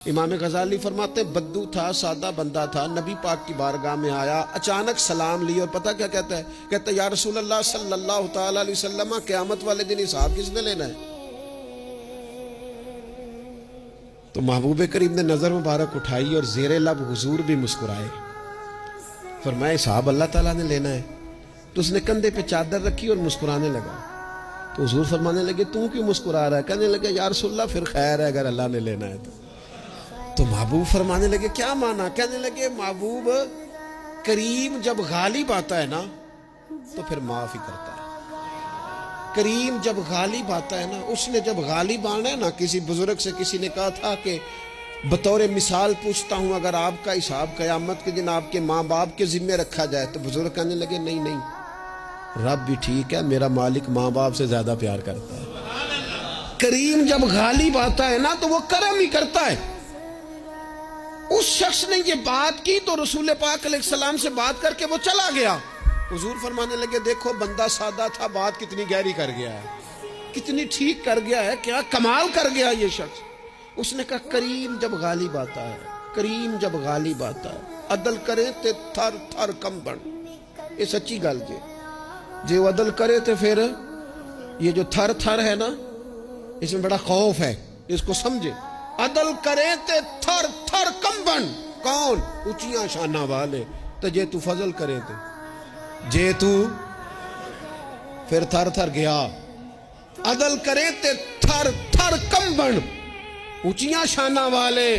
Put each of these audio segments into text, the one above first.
امام غزالی فرماتے بدو تھا، سادہ بندہ تھا، نبی پاک کی بارگاہ میں آیا، اچانک سلام لی اور پتہ کیا کہتا ہے؟ کہتا ہے یا رسول اللہ صلی اللہ تعالی علیہ وسلم، قیامت والے دن حساب کس نے لینا ہے؟ تو محبوب کریم نے نظر مبارک اٹھائی اور زیر لب حضور بھی مسکرائے، فرمایا حساب اللہ تعالیٰ نے لینا ہے۔ تو اس نے کندھے پہ چادر رکھی اور مسکرانے لگا۔ تو حضور فرمانے لگے تم کیوں مسکرا رہا ہے؟ کہنے لگے یا رسول اللہ پھر خیر ہے اگر اللہ نے لینا ہے تو محبوب فرمانے لگے کیا مانا؟ کہنے لگے محبوب کریم جب غالب آتا ہے نا تو پھر معاف ہی کرتا ہے۔ کریم جب غالب آتا ہے نا، اس نے جب غالب آنا ہے نا، کسی بزرگ سے کسی نے کہا تھا کہ بطور مثال پوچھتا ہوں اگر آپ کا حساب قیامت کے دن آپ کے ماں باپ کے ذمے رکھا جائے، تو بزرگ کہنے لگے نہیں نہیں، رب بھی ٹھیک ہے، میرا مالک ماں باپ سے زیادہ پیار کرتا ہے۔ کریم جب غالب آتا ہے نا تو وہ کرم ہی کرتا ہے۔ اس شخص نے یہ بات کی تو رسول پاک علیہ السلام سے بات کر کے وہ چلا گیا۔ حضور فرمانے لگے دیکھو بندہ سادہ تھا، بات کتنی گہری کر گیا ہے، کتنی ٹھیک کر گیا ہے، کیا کمال کر گیا یہ شخص۔ اس نے کہا کریم جب غالب آتا ہے، کریم جب غالب آتا ہے، عدل کرے تے تھر تھر کم بن۔ یہ سچی گل جی، جو عدل کرے تے پھر یہ جو تھر تھر ہے نا، اس میں بڑا خوف ہے، اس کو سمجھے۔ عدل کرے تے تھر تھر کم بن، کون؟ اونچیاں شانہ والے۔ تو جے تو فضل کرے تے جے تو پھر تھر تھر گیا۔ عدل کرے تے تھر تھر کم بن، اونچیاں شانہ والے۔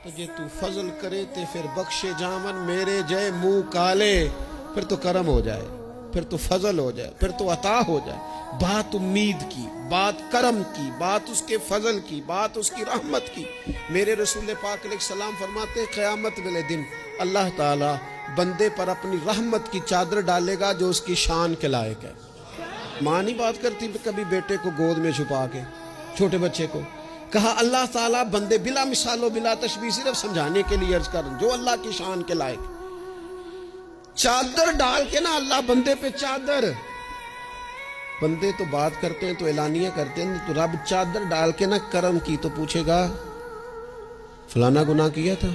تو جے تو فضل کرے تے پھر بخشے جامن میرے جے منہ کالے۔ پھر تو کرم ہو جائے، پھر تو فضل ہو جائے، پھر تو عطا ہو جائے۔ بات امید کی، بات کرم کی، بات اس کے فضل کی، بات اس کی رحمت کی۔ میرے رسول پاک علیہ السلام فرماتے قیامت والے دن اللہ تعالیٰ بندے پر اپنی رحمت کی چادر ڈالے گا جو اس کی شان کے لائق ہے۔ ماں نہیں بات کرتی کبھی بیٹے کو گود میں چھپا کے، چھوٹے بچے کو؟ کہا اللہ تعالیٰ بندے بلا مثال و بلا تشبیہ، صرف سمجھانے کے لیے عرض کر جو اللہ کی شان کے لائق، چادر ڈال کے نا اللہ بندے پہ چادر۔ بندے تو بات کرتے ہیں تو اعلانیہ کرتے ہیں، تو رب چادر ڈال کے نا کرم کی تو پوچھے گا فلانا گناہ کیا تھا؟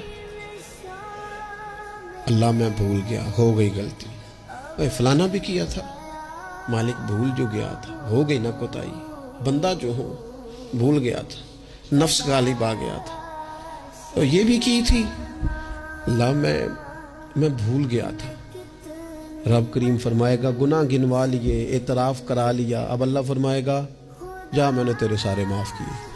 اللہ میں بھول گیا، ہو گئی غلطی۔ فلانا بھی کیا تھا، مالک بھول جو گیا تھا، ہو گئی نہ کوتاہی۔ بندہ جو ہو بھول گیا تھا، نفس غالب آ گیا تھا، تو یہ بھی کی تھی اللہ میں بھول گیا تھا۔ رب کریم فرمائے گا گناہ گنوا لیے، اعتراف کرا لیا، اب اللہ فرمائے گا جا میں نے تیرے سارے معاف کیے۔